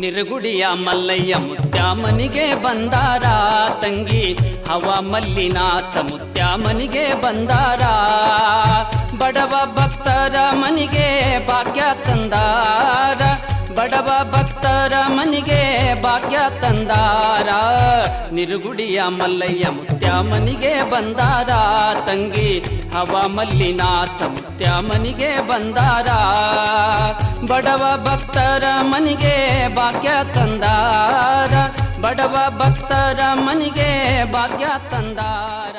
ನಿರಗುಡಿಯ ಮಲ್ಲಯ್ಯ ಮುತ್ಯಾಮನಿಗೆ ಬಂದಾರ ತಂಗಿ ಹವ ಮಲ್ಲಿನಾಥ ಮುತ್ಯಾಮನಿಗೆ ಬಂದಾರ ಬಡವ ಭಕ್ತರ ಮನಿಗೆ ಭಾಗ್ಯ ತಂದಾರ ಬಡವ ಭಕ್ತರ ಮನಿಗೆ ಭಾಗ್ಯ ತಂದಾರ ನಿರುಗುಡಿಯ ಮಲ್ಲಯ್ಯ ಮುತ್ಯಾಮನಿಗೆ ಬಂದಾರ ತಂಗಿ ಹವ ಮಲ್ಲಿನಾಥ ಮುತ್ಯಾಮನಿಗೆ ಬಂದಾರ ಬಡವ ಭಕ್ತರ ಮನಿಗೆ ಭಾಗ್ಯ ತಂದಾರ ಬಡವ ಭಕ್ತರ ಮನಿಗೆ ಭಾಗ್ಯ ತಂದಾರ